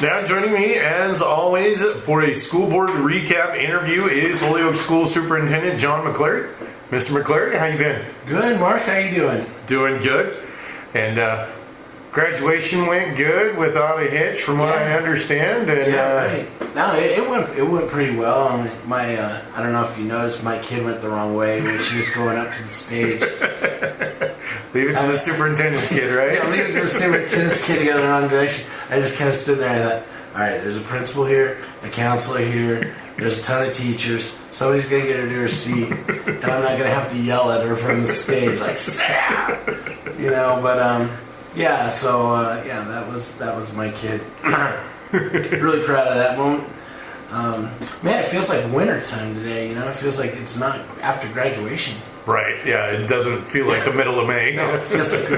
Now joining me, as always, for a school board recap interview is Holyoke School Superintendent John McCleary. Mr. McCleary, how you been? Good, Mark. How you doing? Doing good. And graduation went good without a hitch, from what I understand. And, right. No, it went pretty well. I don't know if you noticed, my kid went the wrong way when she was going up to the stage. Leave it to the superintendent's kid, right? Yeah, leave it to the superintendent's kid to go in the wrong direction. I just kind of stood there and I thought, all right, there's a principal here, a counselor here, there's a ton of teachers. Somebody's going to get her to her seat, and I'm not going to have to yell at her from the stage, like, snap! But that was my kid. Really proud of that moment. Man, it feels like wintertime today, It feels like it's not after graduation. Right, yeah, it doesn't feel like the middle of May. No, it feels like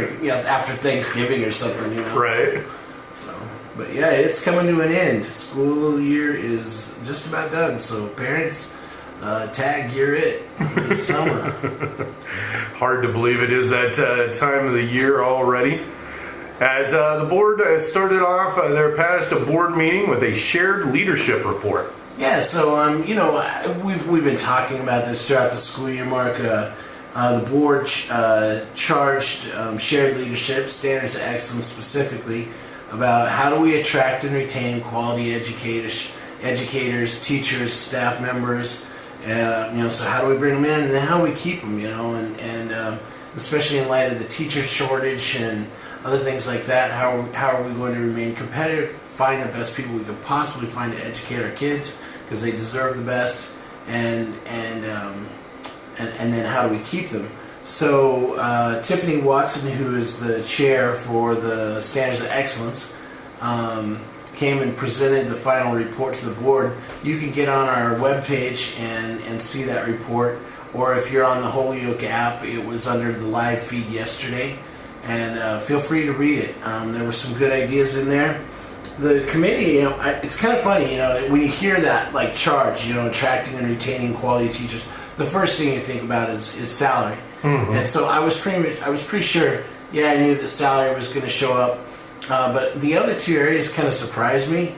after Thanksgiving or something, Right. But yeah, it's coming to an end. School year is just about done. So parents, tag year it. Summer. Hard to believe it is that time of the year already. As the board started off their past board meeting with a shared leadership report. Yeah, so we've been talking about this throughout the school year, Mark. The board charged shared leadership, standards of excellence specifically, about how do we attract and retain quality educators, teachers, staff members, so how do we bring them in, and then how do we keep them, and especially in light of the teacher shortage and other things like that, how are we going to remain competitive, find the best people we can possibly find to educate our kids, because they deserve the best, and then how do we keep them? So Tiffany Watson, who is the chair for the Standards of Excellence, came and presented the final report to the board. You can get on our webpage and see that report, or if you're on the Holyoke app, it was under the live feed yesterday, and feel free to read it. There were some good ideas in there. The committee, it's kind of funny, when you hear that charge, attracting and retaining quality teachers, the first thing you think about is salary. Mm-hmm. And so I was pretty sure, I knew that salary was going to show up. But the other two areas kind of surprised me,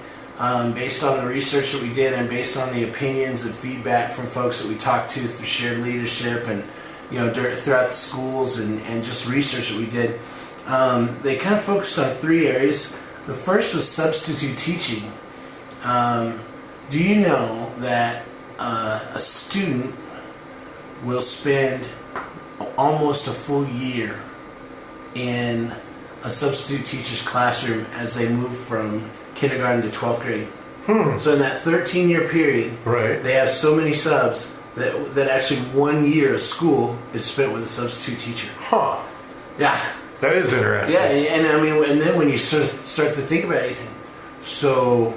based on the research that we did and based on the opinions and feedback from folks that we talked to through shared leadership and throughout the schools and just research that we did. They kind of focused on three areas. The first was substitute teaching. Do you know that a student will spend almost a full year in a substitute teacher's classroom as they move from kindergarten to 12th grade? So in that 13-year period, they have so many subs that actually 1 year of school is spent with a substitute teacher. Huh. Yeah. That is interesting. Yeah, and then when you start to think about it, so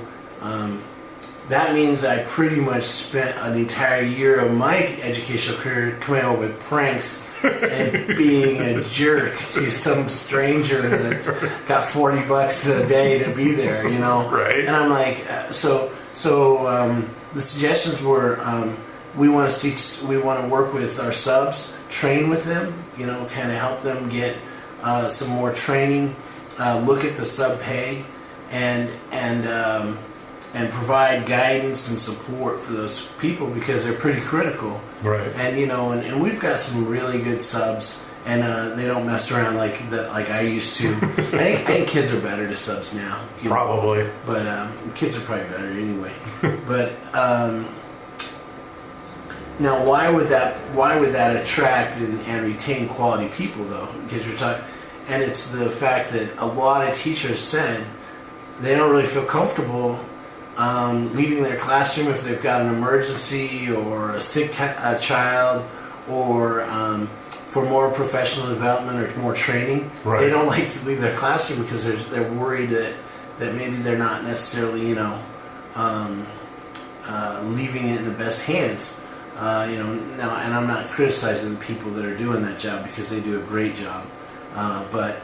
that means I pretty much spent an entire year of my educational career coming up with pranks and being a jerk to some stranger that got $40 a day to be there, Right. And I'm like, so the suggestions were, we want to work with our subs, train with them, kind of help them get some more training, look at the sub pay, and provide guidance and support for those people, because they're pretty critical. Right. And and we've got some really good subs, and they don't mess around like I used to. I think kids are better to subs now. Probably. But kids are probably better anyway. But now, why would that attract and retain quality people, though? Because you're talking, and it's the fact that a lot of teachers said they don't really feel comfortable leaving their classroom if they've got an emergency or a sick child, or for more professional development or more training. Right. They don't like to leave their classroom because they're worried that maybe they're not necessarily leaving it in the best hands. Now, and I'm not criticizing the people that are doing that job, because they do a great job. But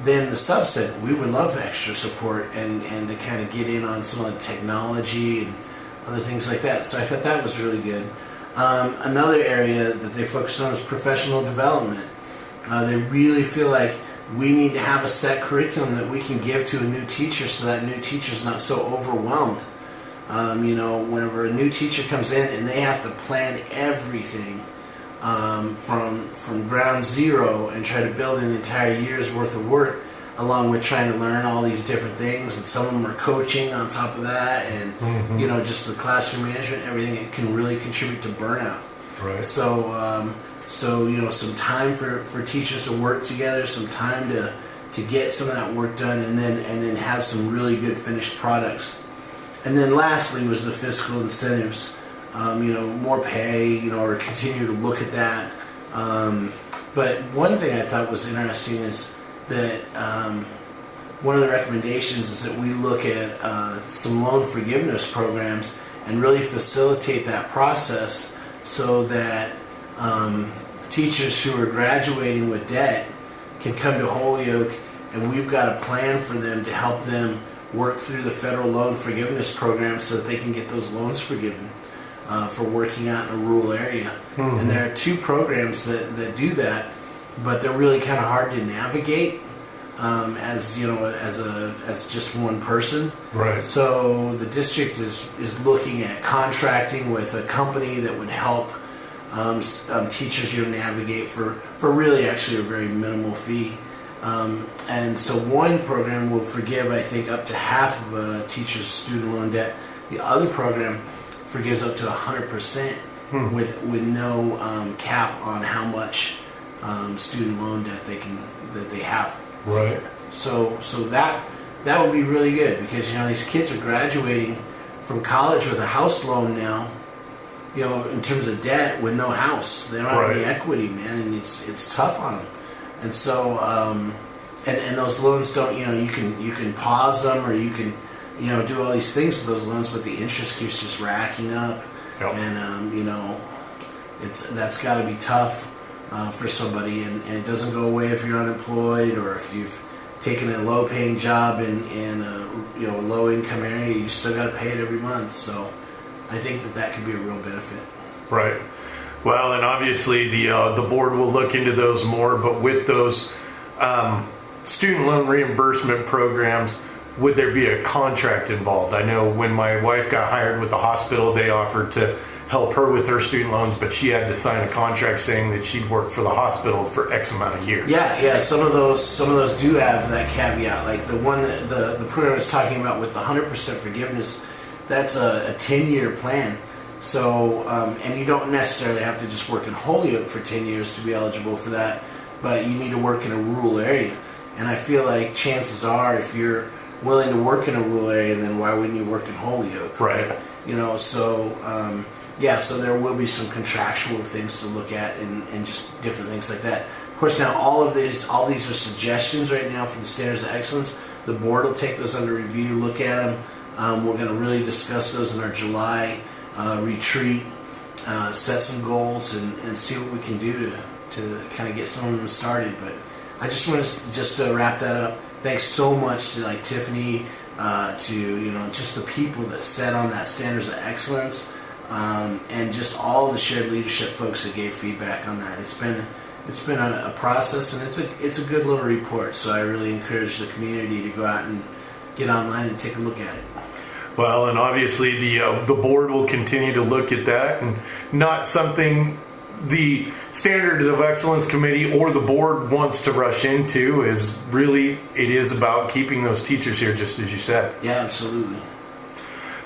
then the sub said, we would love extra support and to kind of get in on some of the technology and other things like that. So I thought that was really good. Another area that they focused on was professional development. They really feel like we need to have a set curriculum that we can give to a new teacher so that new teacher's not so overwhelmed. Whenever a new teacher comes in and they have to plan everything from ground zero and try to build an entire year's worth of work, along with trying to learn all these different things, and some of them are coaching on top of that, and just the classroom management, everything, it can really contribute to burnout. Right. So some time for teachers to work together, some time to get some of that work done, and then have some really good finished products. And then lastly was the fiscal incentives, more pay, or continue to look at that. But one thing I thought was interesting is that one of the recommendations is that we look at some loan forgiveness programs and really facilitate that process so that teachers who are graduating with debt can come to Holyoke, and we've got a plan for them to help them work through the federal loan forgiveness program so that they can get those loans forgiven for working out in a rural area. And there are 2 programs that do that, but they're really kind of hard to navigate as just one person. Right. So the district is looking at contracting with a company that would help teachers navigate for really actually a very minimal fee. And so one program will forgive, I think, up to half of a teacher's student loan debt. The other program forgives up to 100% with no cap on how much student loan debt that they have. Right. So that would be really good, because these kids are graduating from college with a house loan now. In terms of debt, with no house, they don't have any equity, man, and it's tough on them. And so, and those loans don't, you can pause them, or you can, do all these things with those loans, but the interest keeps just racking up. Yep. And that's got to be tough for somebody, and it doesn't go away if you're unemployed, or if you've taken a low-paying job in a low-income area. You still got to pay it every month. So I think that could be a real benefit. Right. Well, and obviously the board will look into those more, but with those student loan reimbursement programs, would there be a contract involved? I know when my wife got hired with the hospital, they offered to help her with her student loans, but she had to sign a contract saying that she'd work for the hospital for X amount of years. Yeah. Some of those do have that caveat. Like the one that the program is talking about with the 100% forgiveness, that's a 10-year plan. So, and you don't necessarily have to just work in Holyoke for 10 years to be eligible for that, but you need to work in a rural area. And I feel like chances are, if you're willing to work in a rural area, then why wouldn't you work in Holyoke? Right. So there will be some contractual things to look at, and just different things like that. Of course, now all these are suggestions right now from the Standards of Excellence. The board will take those under review, look at them. We're going to really discuss those in our July retreat, set some goals, and see what we can do to kind of get some of them started. But I just want to wrap that up. Thanks so much to Tiffany, to just the people that sat on that Standards of Excellence, and just all the shared leadership folks that gave feedback on that. It's been a process, and it's a good little report. So I really encourage the community to go out and get online and take a look at it. Well, and obviously the board will continue to look at that, and not something the Standards of Excellence Committee or the board wants to rush into. It is about keeping those teachers here, just as you said. Yeah, absolutely.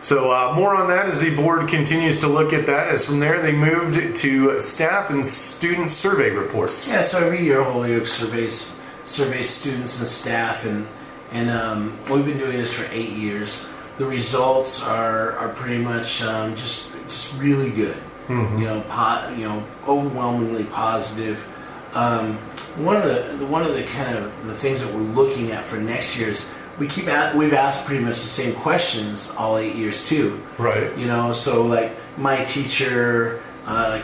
So more on that as the board continues to look at that. As from there, they moved to staff and student survey reports. Yeah, so every year Holyoke surveys students and staff, and we've been doing this for 8 years. The results are pretty much just really good. Mm-hmm. Overwhelmingly positive. One of the kind of the things that we're looking at for next year is we've asked pretty much the same questions all 8 years too. Right. So like my teacher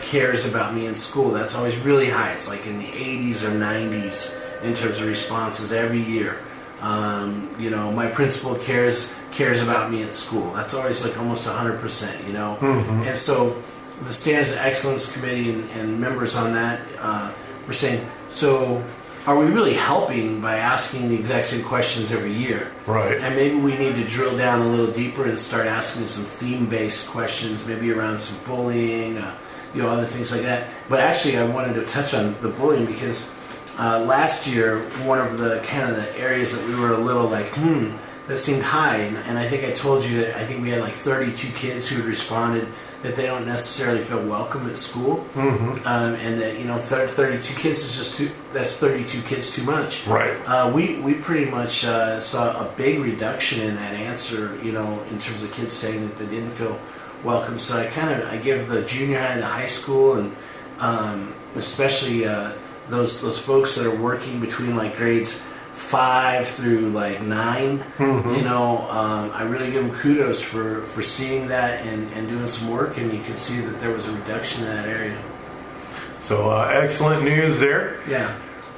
cares about me in school. That's always really high. It's like in the 80s or 90s in terms of responses every year. My principal cares about me at school. That's always like almost 100%, Mm-hmm. And so the Standards of Excellence Committee and members on that were saying, so are we really helping by asking the exact same questions every year? Right. And maybe we need to drill down a little deeper and start asking some theme-based questions, maybe around some bullying, other things like that. But actually, I wanted to touch on the bullying because last year, one of the kind of the areas that we were a little like, that seemed high. And I think I told you that I think we had like 32 kids who had responded that they don't necessarily feel welcome at school, and that 32 kids is that's 32 kids too much. Right. We pretty much saw a big reduction in that answer, in terms of kids saying that they didn't feel welcome. So I give the junior high and the high school, and especially those folks that are working between like grades 5 through like 9, I really give them kudos for seeing that and doing some work, and you can see that there was a reduction in that area. So excellent news there. Yeah.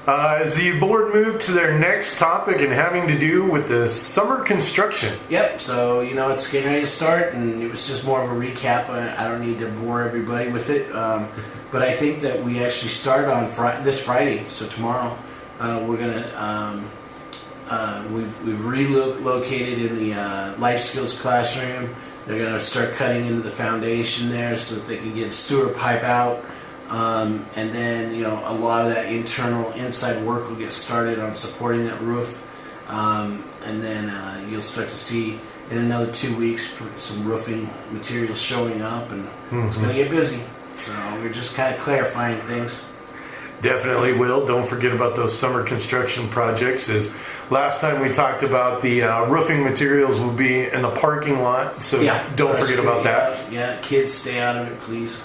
As the board moved to their next topic and having to do with the summer construction. Yep, so it's getting ready to start, and it was just more of a recap. I don't need to bore everybody with it, but I think that we actually start on this Friday, so tomorrow. We're gonna we've relocated in the life skills classroom. They're gonna start cutting into the foundation there so that they can get sewer pipe out, and then a lot of that inside work will get started on supporting that roof, and then you'll start to see in another 2 weeks some roofing materials showing up, and it's gonna get busy. So we're just kind of clarifying things. Definitely will. Don't forget about those summer construction projects. As last time we talked about, the roofing materials will be in the parking lot, so don't forget about that. Yeah, kids, stay out of it, please.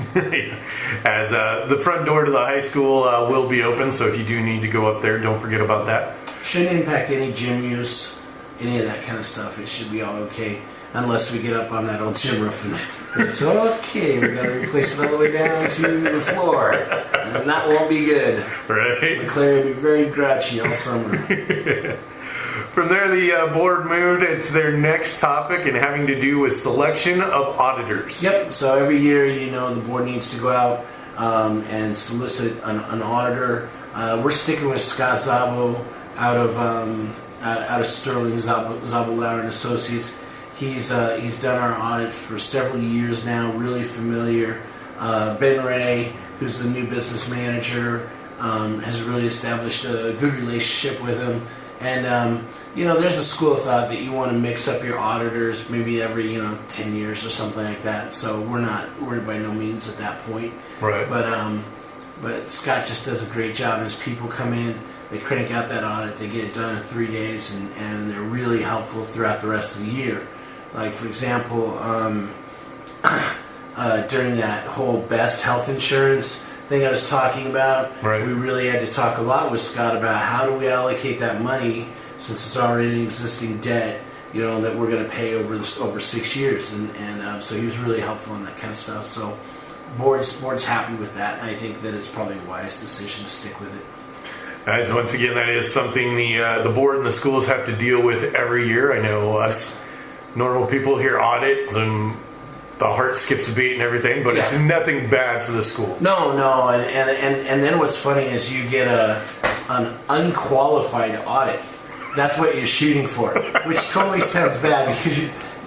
As the front door to the high school will be open, so if you do need to go up there, don't forget about that. Shouldn't impact any gym use, any of that kind of stuff. It should be all okay, unless we get up on that old gym roof and it's okay, we got to replace it all the way down to the floor, and that won't be good. Right. McCleary will be very grouchy all summer. From there, the board moved to their next topic and having to do with selection of auditors. Yep. So every year, the board needs to go out and solicit an auditor. We're sticking with Scott Zabo out of Sterling, Zabo Lauer and Associates. He's done our audit for several years now, really familiar. Ben Ray, who's the new business manager, has really established a good relationship with him. And, there's a school of thought that you want to mix up your auditors maybe every, 10 years or something like that. So we're by no means at that point. Right. But Scott just does a great job. As people come in, they crank out that audit, they get it done in 3 days, and they're really helpful throughout the rest of the year. Like, for example, during that whole best health insurance thing I was talking about, right, we really had to talk a lot with Scott about how do we allocate that money, since it's already an existing debt, that we're going to pay over 6 years. And so he was really helpful in that kind of stuff. So board's happy with that, and I think that it's probably a wise decision to stick with it. As once again, that is something the board and the schools have to deal with every year. I know us normal people hear audit and the heart skips a beat and everything, but it's nothing bad for the school. No, and then what's funny is you get an unqualified audit. That's what you're shooting for, which totally sounds bad because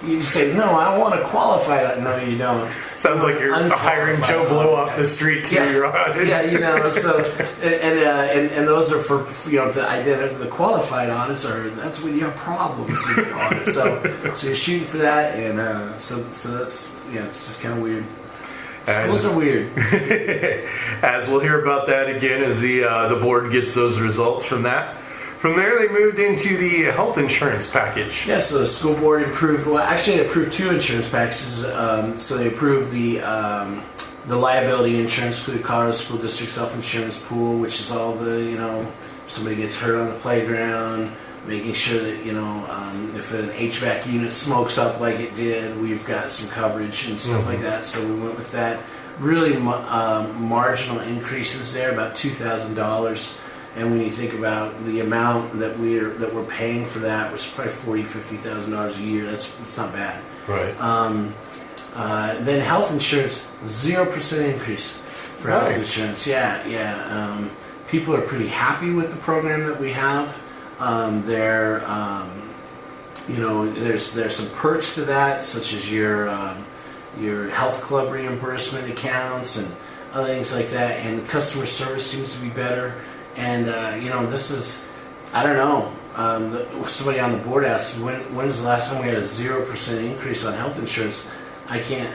you say, no, I want to qualify it. No, you don't. Sounds like you're hiring Joe Blow off the street to your audits. Yeah, so and those are for to identify the qualified audits that's when you have problems in your audit. So you're shooting for that, and so that's it's just kind of weird. Schools are weird. As we'll hear about that again as the board gets those results from that. From there, they moved into the health insurance package. Yeah, so the school board approved. Well, actually, they approved 2 insurance packages. So they approved the liability insurance through the Colorado School District self-insurance pool, which is all the if somebody gets hurt on the playground, making sure that if an HVAC unit smokes up like it did, we've got some coverage and stuff like that. So we went with that. Really marginal increases there, about $2,000. And when you think about the amount that we're paying for that, which is probably $50,000 a year, that's not bad. Right. Then health insurance, 0% increase for health insurance. Yeah. people are pretty happy with the program that we have. There's some perks to that, such as your health club reimbursement accounts and other things like that. And the customer service seems to be better. And this is, I don't know. Somebody on the board asked, when was the last time we had a 0% increase on health insurance? I mean,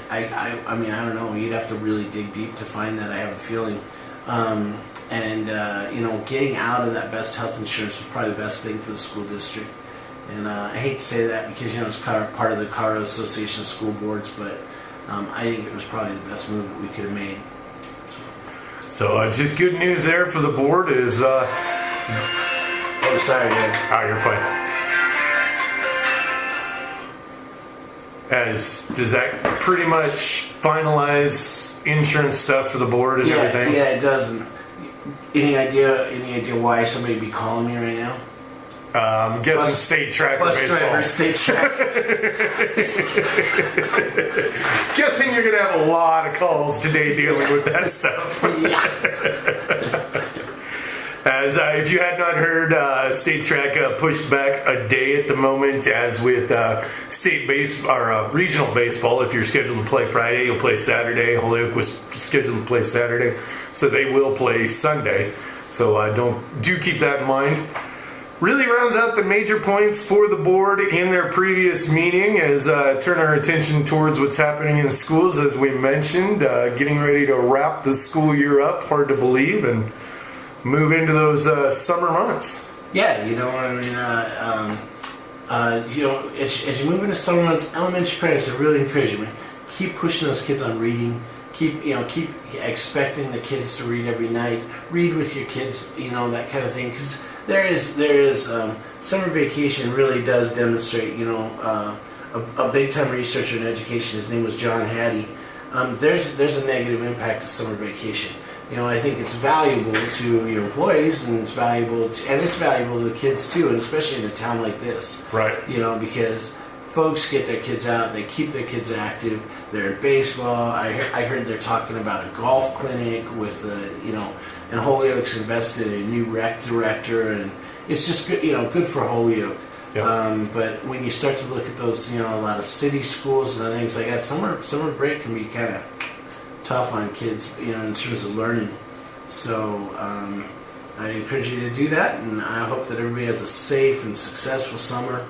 I don't know. You'd have to really dig deep to find that. I have a feeling. Getting out of that best health insurance was probably the best thing for the school district. And I hate to say that because, it's part of the Colorado Association of School Boards, but I think it was probably the best move that we could have made. So just good news there for the board is... Oh, sorry, Dave. Oh, you're fine. Does that pretty much finalize insurance stuff for the board and everything? Yeah, it does. Any idea why somebody would be calling me right now? I'm guessing state track or baseball. Driver, state track. Guessing you're going to have a lot of calls today dealing with that stuff. Yeah. As if you had not heard, state track pushed back a day at the moment. As with state base or regional baseball, if you're scheduled to play Friday, you'll play Saturday. Holyoke was scheduled to play Saturday, so they will play Sunday. So do keep that in mind. Really rounds out the major points for the board in their previous meeting as turn our attention towards what's happening in the schools. As we mentioned, getting ready to wrap the school year up, hard to believe, and move into those summer months. Yeah, as you move into summer months, elementary parents are really encouraging me. Keep pushing those kids on reading. Keep expecting the kids to read every night. Read with your kids, that kind of thing. Because there is summer vacation really does demonstrate, a big time researcher in education. His name was John Hattie. There's a negative impact of summer vacation. I think it's valuable to your employees, and it's valuable to the kids too, and especially in a town like this. Right. Because folks get their kids out, they keep their kids active. They're in baseball. I heard they're talking about a golf clinic with and Holyoke's invested in a new rec director, and it's just good, good for Holyoke. Yep. But when you start to look at those, a lot of city schools and other things like that, summer break can be kind of tough on kids, in terms of learning. So I encourage you to do that, and I hope that everybody has a safe and successful summer.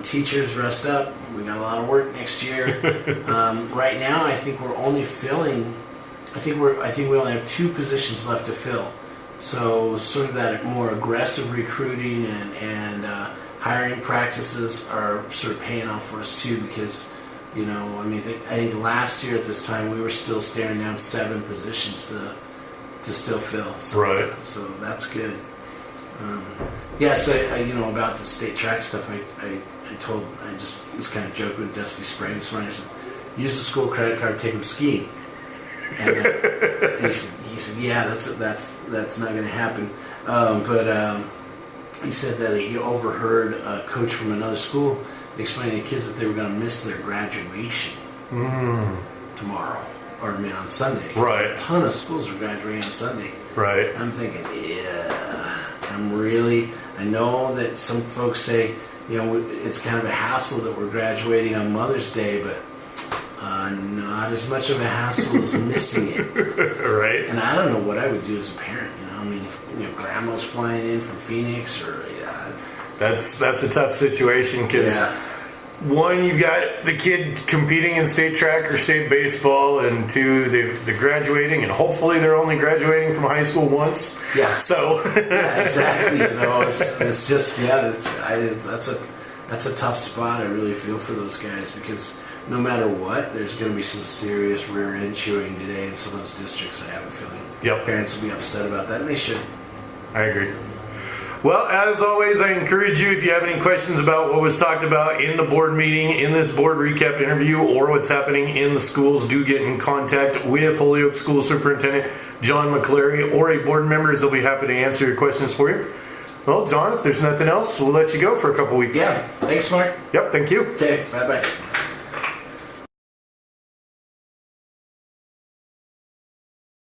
Teachers, rest up. We got a lot of work next year. Right now, I think we're only filling. I think we only have 2 positions left to fill. So sort of that more aggressive recruiting and hiring practices are sort of paying off for us too, because. I think last year at this time we were still staring down 7 positions to still fill. So, right. So that's good. About the state track stuff, I just was kind of joking with Dusty Sprague this morning. I said, use the school credit card, take him skiing. And he said, yeah, that's not going to happen. He said that he overheard a coach from another school explaining to kids that they were going to miss their graduation tomorrow, on Sunday. Right. A ton of schools are graduating on Sunday. Right. I'm thinking, I know that some folks say, it's kind of a hassle that we're graduating on Mother's Day, but not as much of a hassle as missing it. Right. And I don't know what I would do as a parent. If grandma's flying in from Phoenix or. That's a tough situation because one, you've got the kid competing in state track or state baseball, and 2, they're graduating, and hopefully they're only graduating from high school once. Yeah. So. Yeah, exactly. It's just that's a tough spot. I really feel for those guys because no matter what, there's going to be some serious rear end chewing today in some of those districts. I have a feeling. Yep. Parents will be upset about that, and they should. I agree. Well, as always, I encourage you, if you have any questions about what was talked about in the board meeting, in this board recap interview, or what's happening in the schools, do get in contact with Holyoke School Superintendent John McCleary or a board member, as they'll be happy to answer your questions for you. Well, John, if there's nothing else, we'll let you go for a couple weeks. Yeah. Thanks, Mark. Yep, thank you. Okay, bye-bye.